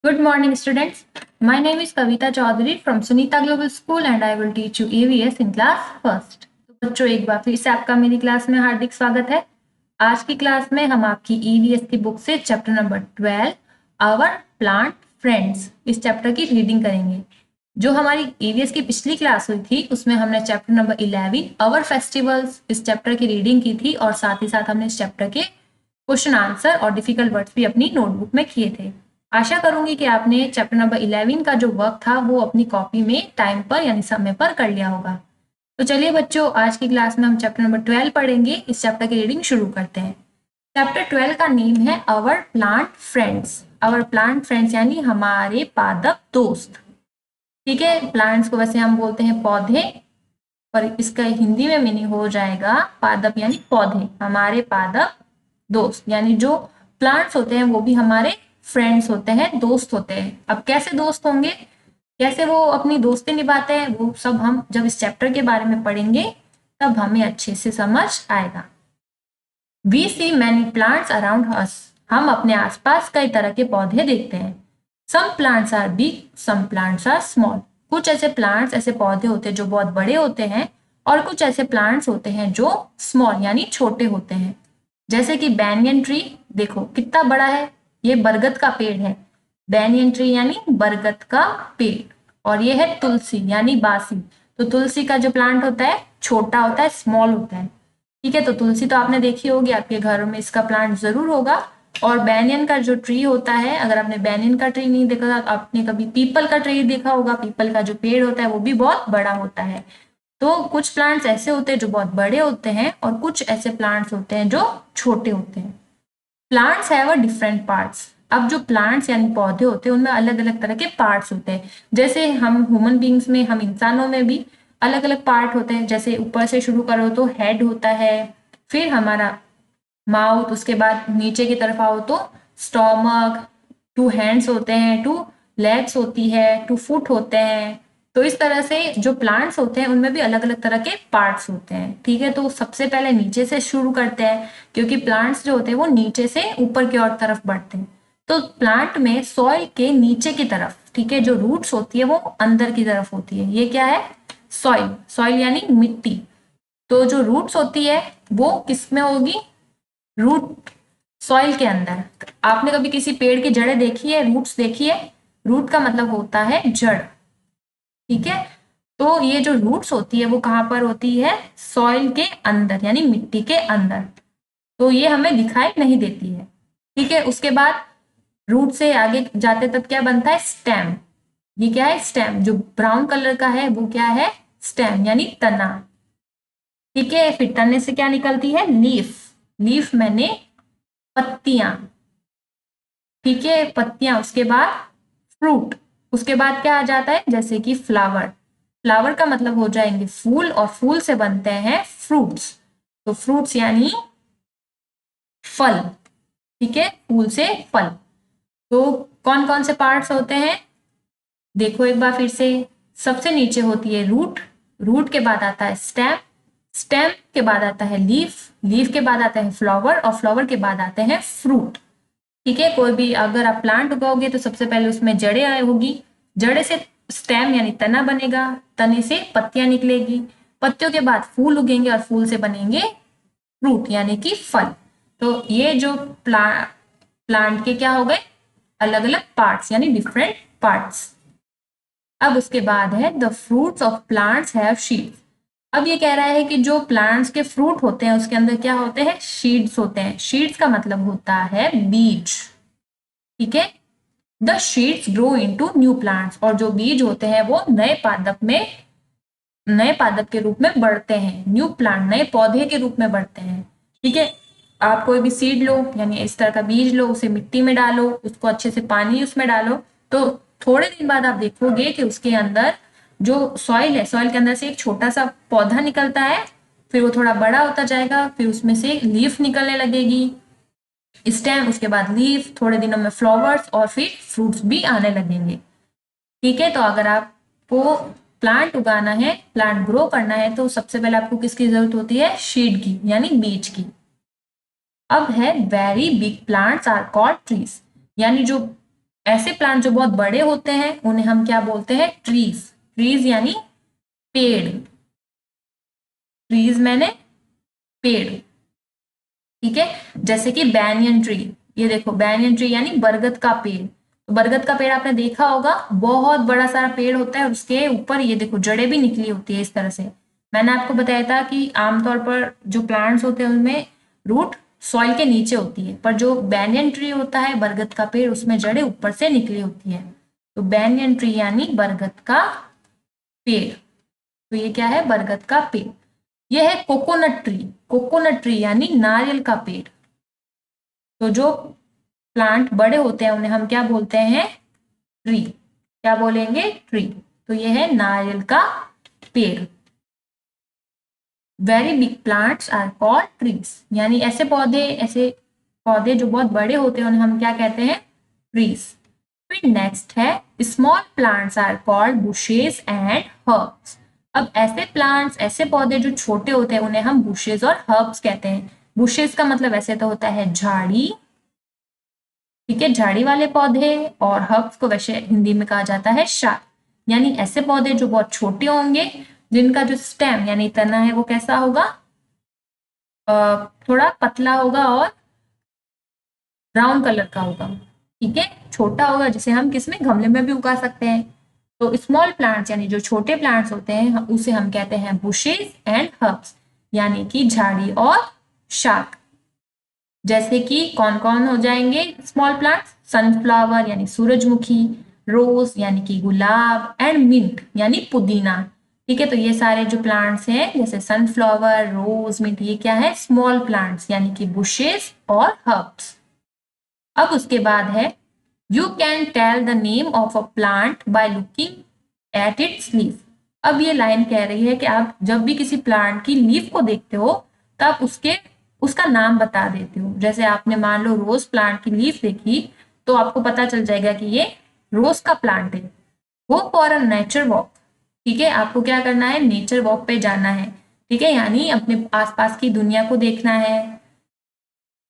Good morning, students. My name is Kavita Chaudhary from Sunita Global School and I will teach you EVS in class first. तो बच्चों एक बार फिर से आपका मेरी क्लास में हार्दिक स्वागत है। आज की क्लास में हम आपकी EVS की बुक से chapter number 12 our plant friends इस चैप्टर की रीडिंग करेंगे। जो हमारी EVS की पिछली क्लास हुई थी उसमें हमने चैप्टर नंबर 11 आवर फेस्टिवल्स इस चैप्टर की रीडिंग की थी और साथ ही साथ हमने इस चैप्टर के क्वेश्चन आंसर और डिफिकल्ट वर्ड्स भी अपनी नोटबुक में किए थे। आशा करूंगी कि आपने चैप्टर नंबर 11 का जो वर्क था वो अपनी कॉपी में टाइम पर यानी समय पर कर लिया होगा। तो चलिए बच्चों, आज की क्लास में हम चैप्टर नंबर 12 पढ़ेंगे। इस चैप्टर की रीडिंग शुरू करते हैं। चैप्टर 12 का नेम है our plant friends. Our plant friends यानी हमारे पादप दोस्त। ठीक है, प्लांट्स को वैसे हम बोलते हैं पौधे, और इसका हिंदी में मीनिंग हो जाएगा पादप यानी पौधे। हमारे पादप दोस्त यानी जो प्लांट्स होते हैं वो भी हमारे फ्रेंड्स होते हैं, दोस्त होते हैं। अब कैसे दोस्त होंगे, कैसे वो अपनी दोस्ती निभाते हैं, वो सब हम जब इस चैप्टर के बारे में पढ़ेंगे तब हमें अच्छे से समझ आएगा। We see many plants around us. हम अपने आसपास कई तरह के पौधे देखते हैं। Some plants are big, some plants are small. कुछ ऐसे प्लांट्स, ऐसे पौधे होते हैं जो बहुत बड़े होते हैं, और कुछ ऐसे प्लांट्स होते हैं जो स्मॉल यानी छोटे होते हैं। जैसे कि बैनियन ट्री, देखो कितना बड़ा है, ये बरगद का पेड़ है। बैनियन ट्री यानी बरगद का पेड़। और ये है तुलसी यानी बासी। तो तुलसी का जो प्लांट होता है छोटा होता है, स्मॉल होता है। ठीक है, तो तुलसी तो आपने देखी होगी, आपके घरों में इसका प्लांट जरूर होगा। और बैनियन का जो ट्री होता है, अगर आपने बैनियन का ट्री नहीं देखा तो आपने कभी पीपल का ट्री देखा होगा। पीपल का जो पेड़ होता है वो भी बहुत बड़ा होता है। तो कुछ प्लांट्स ऐसे होते हैं जो बहुत बड़े होते हैं और कुछ ऐसे प्लांट्स होते हैं जो छोटे होते हैं। Plants have a different parts. अब जो प्लांट्स यानी पौधे होते हैं उनमें अलग अलग तरह के पार्ट्स होते हैं। जैसे हम ह्यूमन बींग्स में, हम इंसानों में भी अलग अलग पार्ट होते हैं। जैसे ऊपर से शुरू करो तो हेड होता है, फिर हमारा माउथ, उसके बाद नीचे की तरफ आओ तो स्टोमक, 2 हैंड्स होते हैं, 2 लेग्स होती है, 2 फुट होते हैं। तो इस तरह से जो प्लांट्स होते हैं उनमें भी अलग अलग तरह के पार्ट्स होते हैं। ठीक है, तो सबसे पहले नीचे से शुरू करते हैं, क्योंकि प्लांट्स जो होते हैं वो नीचे से ऊपर की ओर तरफ बढ़ते हैं। तो प्लांट में सॉइल के नीचे की तरफ, ठीक है, जो रूट्स होती है वो अंदर की तरफ होती है। ये क्या है? सॉइल। सॉइल यानी मिट्टी। तो जो रूट्स होती है वो किस में होगी? रूट, सॉइल के अंदर। आपने कभी किसी पेड़ की जड़ें देखी है, रूट्स देखी है? रूट का मतलब होता है जड़। ठीक है, तो ये जो रूट्स होती है वो कहाँ पर होती है? सॉइल के अंदर यानी मिट्टी के अंदर। तो ये हमें दिखाई नहीं देती है। ठीक है, उसके बाद रूट से आगे जाते तब क्या बनता है? स्टेम। ये क्या है? स्टेम। जो ब्राउन कलर का है वो क्या है? स्टेम यानी तना। ठीक है, फिर तने से क्या निकलती है? लीफ। लीफ मैंने पत्तियां। ठीक है, पत्तियां। उसके बाद फ्रूट। उसके बाद क्या आ जाता है? जैसे कि फ्लावर। फ्लावर का मतलब हो जाएंगे फूल, और फूल से बनते हैं फ्रूट्स। तो फ्रूट्स यानी फल। ठीक है, फूल से फल। तो कौन कौन से पार्ट्स होते हैं देखो एक बार फिर से। सबसे नीचे होती है रूट। रूट के बाद आता है स्टेम। स्टेम के बाद आता है लीफ। लीफ के बाद आता है फ्लावर, और फ्लावर के बाद आते हैं फ्रूट। ठीक है, कोई भी अगर आप प्लांट उगाओगे तो सबसे पहले उसमें जड़ें आए होगी। जड़े से स्टेम यानी तना बनेगा, तने से पत्तियां निकलेगी, पत्तियों के बाद फूल उगेंगे और फूल से बनेंगे फ्रूट यानी कि फल। तो ये जो प्लांट के क्या हो गए? अलग अलग पार्ट्स यानी डिफरेंट पार्ट्स। अब उसके बाद है the fruits of plants have शीड्स। अब ये कह रहा है कि जो प्लांट्स के फ्रूट होते हैं उसके अंदर क्या होते हैं? शीड्स होते हैं। शीड्स का मतलब होता है बीज। ठीक है, the शीड्स grow into new plants. और जो बीज होते हैं वो नए पादप में, नए पादप के रूप में बढ़ते हैं। न्यू प्लांट नए पौधे के रूप में बढ़ते हैं। ठीक है, आप कोई भी सीड लो यानी इस तरह का बीज लो, उसे मिट्टी में डालो, उसको अच्छे से पानी उसमें डालो, तो थोड़े दिन बाद आप देखोगे कि उसके अंदर जो सॉइल है, सॉइल के अंदर से एक छोटा सा पौधा निकलता है, फिर वो थोड़ा बड़ा होता जाएगा, फिर उसमें से लीफ निकलने लगेगी, स्टेम, उसके बाद लीफ, थोड़े दिनों में फ्लावर्स, और फिर फ्रूट्स भी आने लगेंगे। ठीक है, तो अगर आपको प्लांट उगाना है, प्लांट ग्रो करना है, तो सबसे पहले आपको किसकी जरूरत होती है? शीड की यानी बीज की। अब है very big plants are called trees. यानी जो ऐसे प्लांट जो बहुत बड़े होते हैं उन्हें हम क्या बोलते हैं? ट्रीज। ट्रीज यानी पेड़। ट्रीज मैंने पेड़, ठीक है। जैसे कि बैनियन ट्री, ये देखो बैनियन ट्री यानी बरगद का पेड़। तो बरगद का पेड़ आपने देखा होगा, बहुत बड़ा सारा पेड़ होता है और उसके ऊपर ये देखो जड़ें भी निकली होती है इस तरह से। मैंने आपको बताया था कि आमतौर पर जो प्लांट्स होते हैं उनमें रूट सॉइल के नीचे होती है, पर जो बैनियन ट्री होता है बरगद का पेड़, उसमें जड़ें ऊपर से निकली होती है। तो बैनियन ट्री यानी बरगद का पेड़। तो ये क्या है? बरगद का पेड़। यह है कोकोनट ट्री। कोकोनट ट्री यानी नारियल का पेड़। तो जो प्लांट बड़े होते हैं उन्हें हम क्या बोलते हैं? ट्री। क्या बोलेंगे? ट्री। तो ये है नारियल का पेड़। Very big plants are called trees, यानी ऐसे पौधे जो बहुत बड़े होते हैं उन्हें हम क्या कहते हैं? ट्रीज। फिर नेक्स्ट है small plants are called bushes and herbs. अब ऐसे प्लांट्स, ऐसे पौधे जो छोटे होते हैं उन्हें हम बुशेस और हर्ब्स कहते हैं। बुशेस का मतलब ऐसे तो होता है झाड़ी, ठीक है, झाड़ी वाले पौधे। और हर्ब्स को वैसे हिंदी में कहा जाता है शाक, यानी ऐसे पौधे जो बहुत छोटे होंगे, जिनका जो स्टेम यानी तना है वो कैसा होगा? थोड़ा पतला होगा और ब्राउन कलर का होगा, ठीक है, छोटा होगा, जिसे हम किसमें? गमले में भी उगा सकते हैं। तो स्मॉल प्लांट्स यानी जो छोटे प्लांट्स होते हैं उसे हम कहते हैं बुशेस एंड हर्ब्स, यानी कि झाड़ी और शाक। जैसे कि कौन कौन हो जाएंगे स्मॉल प्लांट्स? सनफ्लावर यानी सूरजमुखी, रोज यानी कि गुलाब, एंड मिंट यानी पुदीना, ठीक है। तो ये सारे जो प्लांट्स हैं जैसे सनफ्लावर, रोज, मिंट, ये क्या है? स्मॉल प्लांट्स यानी कि बुशेस और हर्ब्स। अब उसके बाद है you can tell the name of a plant by looking at its leaf. अब ये लाइन कह रही है कि आप जब भी किसी प्लांट की लीफ को देखते हो तो आप उसका नाम बता देते हो। जैसे आपने मान लो रोज प्लांट की लीफ देखी तो आपको पता चल जाएगा कि ये रोज का प्लांट है। Go for a nature walk, ठीक है, आपको क्या करना है? नेचर वॉक पे जाना है, ठीक है, यानी अपने आसपास की दुनिया को देखना है।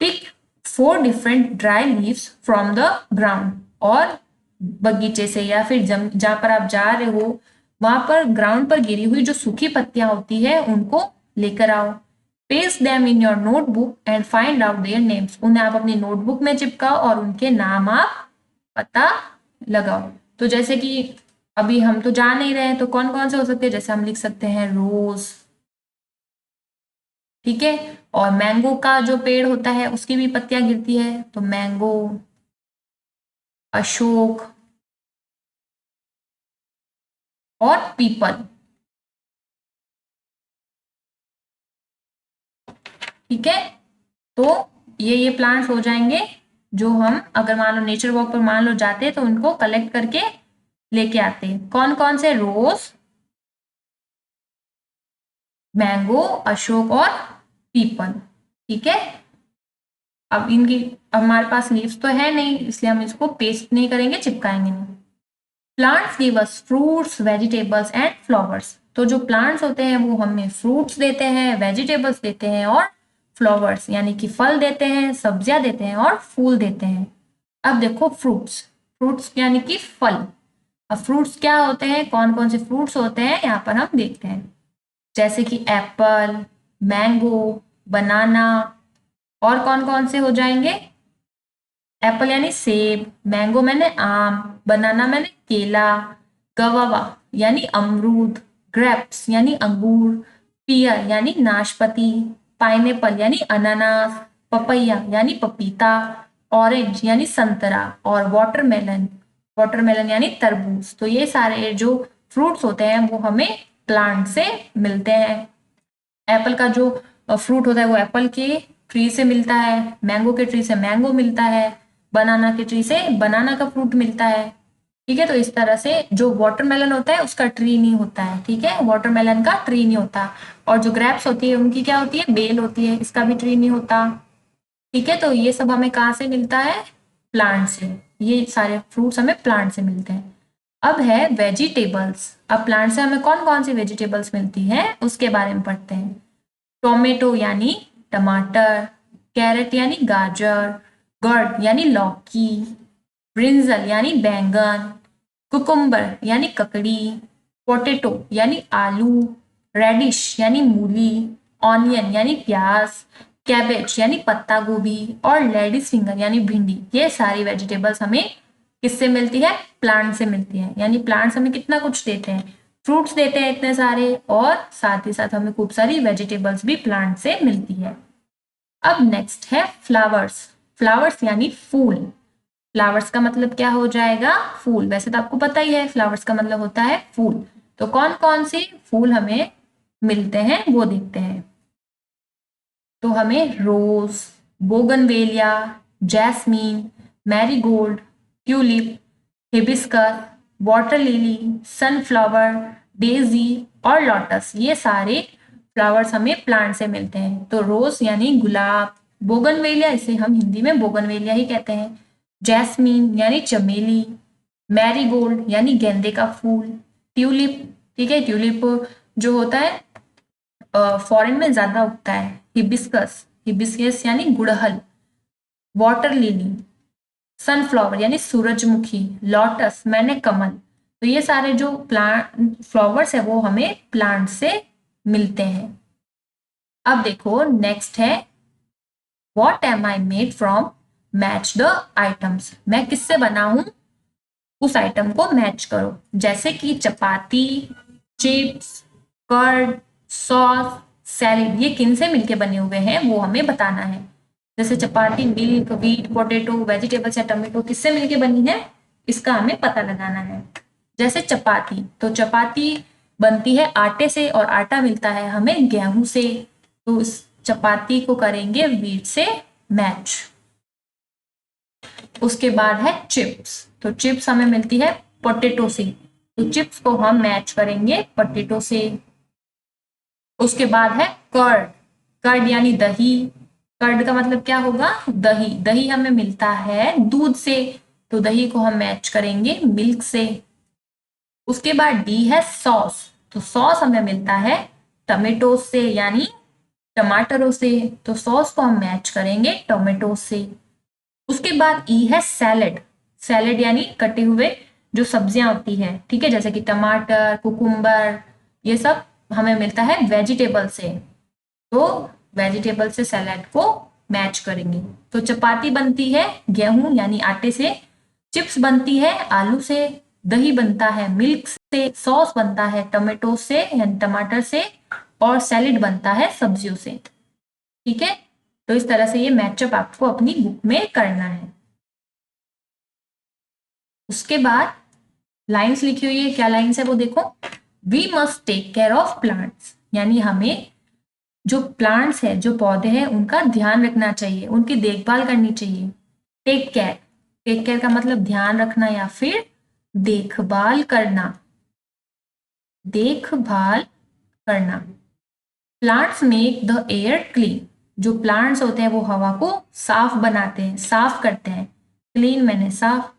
Pick 4 different dry leaves from the ground, और बगीचे से या फिर जहां पर आप जा रहे हो वहां पर ग्राउंड पर गिरी हुई जो सूखी पत्तियां होती है उनको लेकर आओ। Paste them in your notebook and find out their names. उन्हें आप अपनी नोटबुक में चिपकाओ और उनके नाम आप पता लगाओ। तो जैसे कि अभी हम तो जा नहीं रहे हैं, तो कौन कौन से हो सकते हैं? जैसे हम लिख सकते हैं रोज, ठीक है। और मैंगो का जो पेड़ होता है उसकी भी पत्तियां गिरती है, तो मैंगो, अशोक और पीपल, ठीक है। तो ये प्लांट्स हो जाएंगे जो हम अगर मान लो नेचर वॉक पर मान लो जाते हैं तो उनको कलेक्ट करके लेके आते हैं। कौन कौन से? रोज, मैंगो, अशोक और पीपल, ठीक है। अब इनकी हमारे पास लीव्स तो है नहीं, इसलिए हम इसको पेस्ट नहीं करेंगे, चिपकाएंगे नहीं। Plants give us fruits, vegetables and flowers. तो जो प्लांट्स होते हैं वो हमें फ्रूट्स देते हैं, वेजिटेबल्स देते हैं और फ्लावर्स यानी कि फल देते हैं, सब्जियां देते हैं और फूल देते हैं। अब देखो फ्रूट्स, फ्रूट्स यानी कि फल। अब फ्रूट्स क्या होते हैं? कौन कौन से फ्रूट्स होते हैं यहाँ पर हम देखते हैं। जैसे कि एप्पल, मैंगो, बनाना, और कौन कौन से हो जाएंगे? एप्पल यानी सेब, मैंगो मैंने आम, बनाना मैंने केला, गवावा यानी अमरूद, ग्रेप्स यानी अंगूर, पियर यानी नाशपाती, पाइनएप्पल यानी अनानास, पपैया यानी पपीता, ऑरेंज यानी संतरा, और वाटरमेलन, वाटरमेलन यानी तरबूज। तो ये सारे जो फ्रूट्स होते हैं वो हमें प्लांट से मिलते हैं। एप्पल का जो फ्रूट होता है वो एप्पल के ट्री से मिलता है, मैंगो के ट्री से मैंगो मिलता है, बनाना के ट्री से बनाना का फ्रूट मिलता है, ठीक है। तो इस तरह से जो वाटरमेलन होता है उसका ट्री नहीं होता है, ठीक है, वाटरमेलन का ट्री नहीं होता। और जो ग्रेप्स होती है उनकी क्या होती है? बेल होती है, इसका भी ट्री नहीं होता, ठीक है। तो ये सब हमें कहाँ से मिलता है? प्लांट से। ये सारे फ्रूट्स हमें प्लांट से मिलते हैं। अब है वेजिटेबल्स। अब प्लांट से हमें कौन कौन सी वेजिटेबल्स मिलती हैं उसके बारे में पढ़ते हैं। टोमेटो यानी टमाटर, कैरेट यानी गाजर, गर्ड यानी लौकी, ब्रिंजल यानी बैंगन, कुकुम्बर यानी ककड़ी, पोटैटो यानी आलू, रेडिश यानी मूली, ऑनियन यानी प्याज, कैबेज यानी पत्ता गोभी और लेडीज फिंगर यानी भिंडी। ये सारी वेजिटेबल्स हमें किससे मिलती है? प्लांट से मिलती है। यानी प्लांट्स हमें कितना कुछ देते हैं, फ्रूट्स देते हैं इतने सारे, और साथ ही साथ हमें खूब सारी वेजिटेबल्स भी प्लांट से मिलती है। अब नेक्स्ट है फ्लावर्स। फ्लावर्स यानी फूल। फ्लावर्स का मतलब क्या हो जाएगा? फूल। वैसे तो आपको पता ही है फ्लावर्स का मतलब होता है फूल। तो कौन कौन से फूल हमें मिलते हैं वो देखते हैं। तो हमें rose, bougainvillea, jasmine, marigold, tulip, hibiscus, water lily, sunflower, daisy और लोटस, ये सारे फ्लावर्स हमें प्लांट से मिलते हैं। तो रोज यानी गुलाब, बोगनवेलिया, इसे हम हिंदी में बोगनवेलिया ही कहते हैं, जैस्मीन यानी चमेली, मैरीगोल्ड यानी गेंदे का फूल, ट्यूलिप, ठीक है, ट्यूलिप जो होता है फॉरेन में ज्यादा उगता है, हिबिस्कस, हिबिस्कस यानी गुड़हल, वाटर लिली, सनफ्लावर यानी सूरजमुखी, लोटस मैंने कमल। तो ये सारे जो प्लांट फ्लावर्स है वो हमें प्लांट से मिलते हैं। अब देखो नेक्स्ट है what am I made from, match the items. मैं किससे बना हूं, उस आइटम को मैच करो। जैसे कि चपाती, चिप्स, कर्ड, सॉस, सैलेड, ये किन से मिलके बने हुए हैं वो हमें बताना है। जैसे चपाती मिल्क, व्हीट, पोटैटो, वेजिटेबल्स या टोमेटो किससे मिलके बनी है, इसका हमें पता लगाना है। जैसे चपाती, तो चपाती बनती है आटे से और आटा मिलता है हमें गेहूं से। तो इस चपाती को करेंगे व्हीट से मैच। उसके बाद है चिप्स, तो चिप्स हमें मिलती है पोटैटो से, तो चिप्स को हम मैच करेंगे पोटैटो से। उसके बाद है कर्ड, कर्ड यानी दही, कर्ड का मतलब क्या होगा? दही, दही हमें मिलता है दूध से, तो दही को हम मैच करेंगे मिल्क से। उसके बाद डी है सॉस, तो सॉस हमें मिलता है टमेटो से यानी टमाटरों से, तो सॉस को हम मैच करेंगे टोमेटो से। उसके बाद ई है सैलेड, सैलेड यानी कटे हुए जो सब्जियां होती है, ठीक है, जैसे कि टमाटर, कुकुम्बर, ये सब हमें मिलता है वेजिटेबल से, तो वेजिटेबल से सैलेड को मैच करेंगे। तो चपाती बनती है गेहूं यानी आटे से, चिप्स बनती है आलू से, दही बनता है मिल्क से, सॉस बनता है टोमेटो से यानी टमाटर से, और सैलेड बनता है सब्जियों से, ठीक है। तो इस तरह से ये मैचअप आपको अपनी बुक में करना है। उसके बाद लाइंस लिखी हुई है, क्या लाइंस है वो देखो। We must take care of plants, यानी हमें जो प्लांट्स है, जो पौधे हैं, उनका ध्यान रखना चाहिए, उनकी देखभाल करनी चाहिए। टेक केयर, टेक केयर का मतलब ध्यान रखना या फिर देखभाल करना, देखभाल करना। Plants make the air clean, जो प्लांट्स होते हैं वो हवा को साफ बनाते हैं, साफ करते हैं, क्लीन मैंने साफ,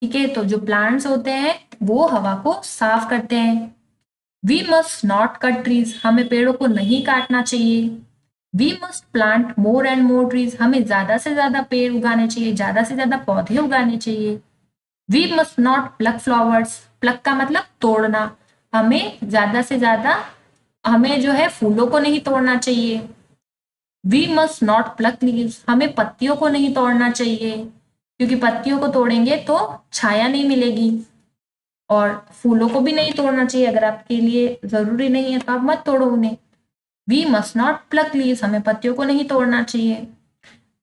ठीक है। तो जो प्लांट्स होते हैं वो हवा को साफ करते हैं। We must not cut trees, हमें पेड़ों को नहीं काटना चाहिए। We must plant more and more trees, हमें ज्यादा से ज्यादा पेड़ उगाने चाहिए, ज्यादा से ज्यादा पौधे उगाने चाहिए। We must not pluck flowers, pluck का मतलब तोड़ना, हमें ज्यादा से ज्यादा हमें जो है फूलों को नहीं तोड़ना चाहिए। We must not pluck leaves, हमें पत्तियों को नहीं तोड़ना चाहिए, क्योंकि पत्तियों को तोड़ेंगे तो छाया नहीं मिलेगी, और फूलों को भी नहीं तोड़ना चाहिए, अगर आपके लिए जरूरी नहीं है तो आप मत तोड़ो उन्हें। We must not pluck leaves, हमें पत्तियों को नहीं तोड़ना चाहिए।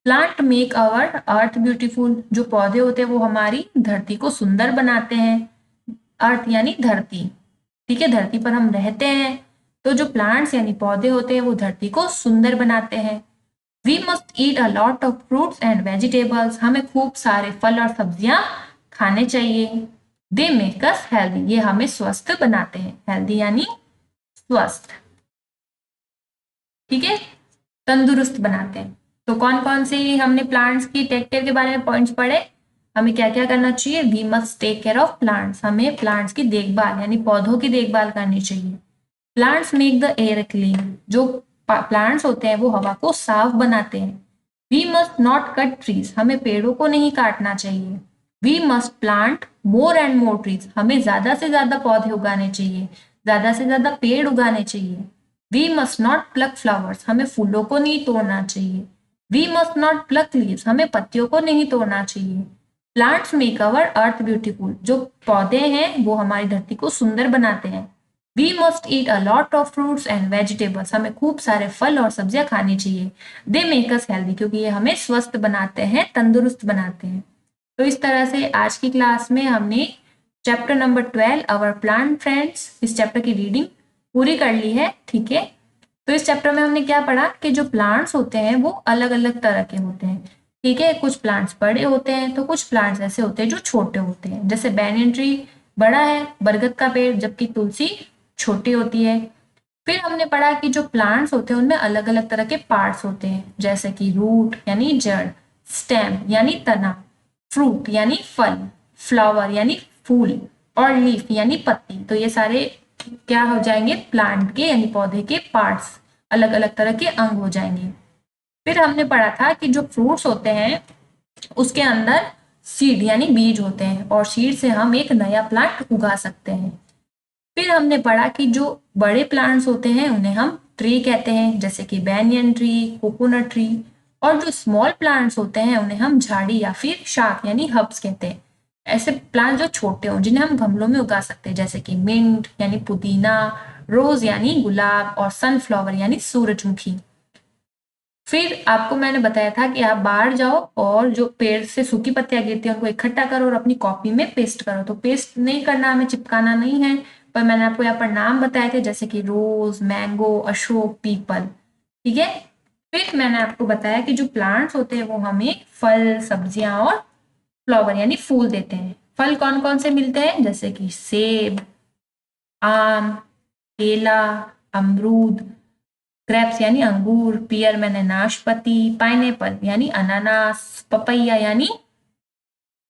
Plant make our earth beautiful, जो पौधे होते हैं वो हमारी धरती को सुंदर बनाते हैं। अर्थ यानी धरती, ठीक है, धरती पर हम रहते हैं, तो जो प्लांट्स यानी पौधे होते हैं वो धरती को सुंदर बनाते हैं। We must eat a lot of fruits and vegetables, हमें खूब सारे फल और सब्जियां खाने चाहिए। दे मेक अस हेल्दी, ये हमें स्वस्थ बनाते हैं, हेल्दी यानी स्वस्थ, ठीक है, तंदुरुस्त बनाते हैं। तो कौन कौन से हमने प्लांट्स की टेक केयर के बारे में पॉइंट्स पढ़े, हमें क्या क्या करना चाहिए। We must take care of plants, हमें प्लांट्स की देखभाल यानी पौधों की देखभाल करनी चाहिए। Plants make the air clean, जो प्लांट्स होते हैं वो हवा को साफ बनाते हैं। We must not cut trees, हमें पेड़ों को नहीं काटना चाहिए। We must plant more and more trees, हमें ज्यादा से ज्यादा पौधे उगाने चाहिए, ज्यादा से ज्यादा पेड़ उगाने चाहिए। We must not pluck flowers, हमें फूलों को नहीं तोड़ना चाहिए। We must not pluck leaves, हमें पत्तियों को नहीं तोड़ना चाहिए। Plants make our earth beautiful, जो पौधे हैं वो हमारी धरती को सुंदर बनाते हैं। We must eat a lot of fruits and vegetables, हमें खूब सारे फल और सब्जियां खानी चाहिए। दे मेक अस हेल्दी, क्योंकि ये हमें स्वस्थ बनाते हैं, तंदुरुस्त बनाते हैं। तो इस तरह से आज की क्लास में हमने चैप्टर नंबर 12 अवर प्लांट फ्रेंड्स, इस चैप्टर की रीडिंग पूरी कर ली है। ठीक है, तो इस चैप्टर में हमने क्या पढ़ा कि जो प्लांट्स होते हैं वो अलग अलग तरह के होते हैं। ठीक है, कुछ प्लांट्स बड़े होते हैं तो कुछ प्लांट्स ऐसे होते हैं जो छोटे होते हैं। जैसे बैनियन ट्री बड़ा है, बरगद का पेड़, जबकि तुलसी छोटी होती है। फिर हमने पढ़ा कि जो प्लांट्स होते हैं उनमें अलग अलग तरह के पार्ट्स होते हैं, जैसे कि रूट यानी जड़, स्टेम यानी तना, फ्रूट यानी फल, फ्लावर यानी फूल, और लीफ यानी पत्ती। तो ये सारे क्या हो जाएंगे, प्लांट के यानी पौधे के पार्ट्स, अलग अलग तरह के अंग हो जाएंगे। फिर हमने पढ़ा था कि जो फ्रूट्स होते हैं उसके अंदर सीड यानी बीज होते हैं, और सीड से हम एक नया प्लांट उगा सकते हैं। फिर हमने पढ़ा कि जो बड़े प्लांट्स होते हैं उन्हें हम ट्री कहते हैं, जैसे कि बैनियन ट्री, कोकोनट ट्री, और जो स्मॉल प्लांट्स होते हैं उन्हें हम झाड़ी या फिर शाख यानी हब्स कहते हैं। ऐसे प्लांट जो छोटे हों जिन्हें हम गमलों में उगा सकते हैं, जैसे कि मिंट यानी पुदीना, रोज यानी गुलाब, और सनफ्लावर यानी सूरजमुखी। फिर आपको मैंने बताया था कि आप बाहर जाओ और जो पेड़ से सूखी पत्तियां गिरती हैं उनको इकट्ठा करो और अपनी कॉपी में पेस्ट करो। तो पेस्ट नहीं करना, हमें चिपकाना नहीं है, पर मैंने आपको यहाँ पर नाम बताए थे, जैसे कि रोज, मैंगो, अशोक, पीपल। ठीक है, फिर मैंने आपको बताया कि जो प्लांट्स होते हैं वो हमें फल, सब्जियां और फ्लावर यानी फूल देते हैं। फल कौन कौन से मिलते हैं, जैसे कि सेब, आम, केला, अमरूद, ग्रेप्स यानी अंगूर, पियर मैंने नाशपाती, पाइनएप्पल यानी अनानास, पपैया यानी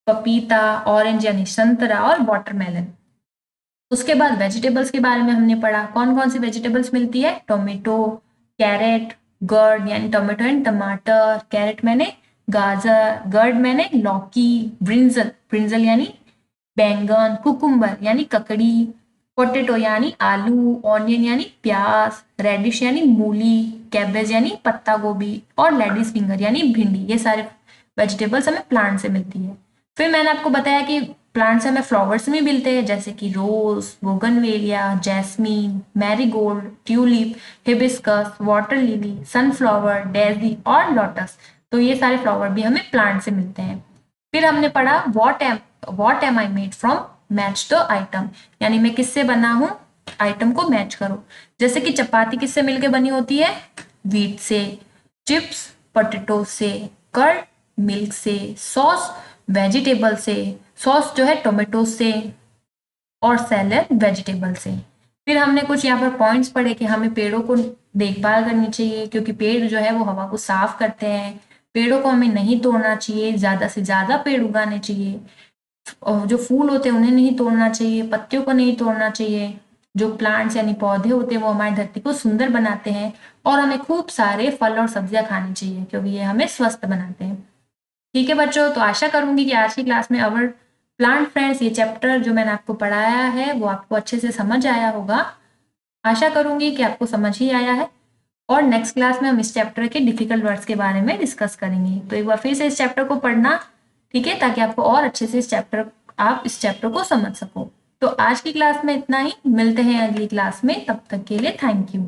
पपीता, ऑरेंज यानी संतरा, और वाटरमेलन। उसके बाद वेजिटेबल्स के बारे में हमने पढ़ा, कौन कौन सी वेजिटेबल्स मिलती है, टोमेटो, कैरेट, गर्ड यानी टोमेटो एंड टमाटर, कैरेट मैंने गाजर, गर्ड मैंने लौकी, ब्रिंजल, ब्रिंजल यानी बैंगन, कुकुम्बर यानी ककड़ी, पोटैटो यानी आलू, ऑनियन यानी प्याज, रेडिश यानी मूली, कैबेज यानी पत्ता गोभी, और लेडीज फिंगर यानी भिंडी। ये सारे वेजिटेबल्स हमें प्लांट से मिलती है। फिर मैंने आपको बताया कि प्लांट से हमें फ्लावर्स भी मिलते हैं, जैसे कि rose, bougainvillea, jasmine, marigold, tulip, hibiscus, water lily, sunflower, daisy और लोटस। तो ये सारे फ्लावर भी हमें प्लांट से मिलते हैं। फिर हमने पढ़ा what am I made from, match the item, यानी मैं किससे बना हूं, आइटम को मैच करो। जैसे कि चपाती किससे मिलके बनी होती है, व्हीट से, चिप्स पोटैटो से, कर्ड मिल्क से, सॉस वेजिटेबल से, सॉस जो है टोमेटो से, और सैलेड वेजिटेबल से। फिर हमने कुछ यहाँ पर पॉइंट्स पढ़े कि हमें पेड़ों को देखभाल करनी चाहिए, क्योंकि पेड़ जो है वो हवा को साफ करते हैं। पेड़ों को हमें नहीं तोड़ना चाहिए, ज्यादा से ज्यादा पेड़ उगाने चाहिए। और जो फूल होते हैं उन्हें नहीं तोड़ना चाहिए, पत्तियों को नहीं तोड़ना चाहिए। जो प्लांट्स यानी पौधे होते हैं वो हमारी धरती को सुंदर बनाते हैं, और हमें खूब सारे फल और सब्जियां खानी चाहिए, क्योंकि ये हमें स्वस्थ बनाते हैं। ठीक है बच्चों, तो आशा करूंगी कि आज की क्लास में अवर प्लांट फ्रेंड्स ये चैप्टर जो मैंने आपको पढ़ाया है वो आपको अच्छे से समझ आया होगा। आशा करूंगी कि आपको समझ ही आया है, और नेक्स्ट क्लास में हम इस चैप्टर के डिफिकल्ट वर्ड्स के बारे में डिस्कस करेंगे। तो एक बार फिर से इस चैप्टर को पढ़ना, ठीक है, ताकि आपको और अच्छे से आप इस चैप्टर को समझ सको। तो आज की क्लास में इतना ही, मिलते हैं अगली क्लास में, तब तक के लिए थैंक यू।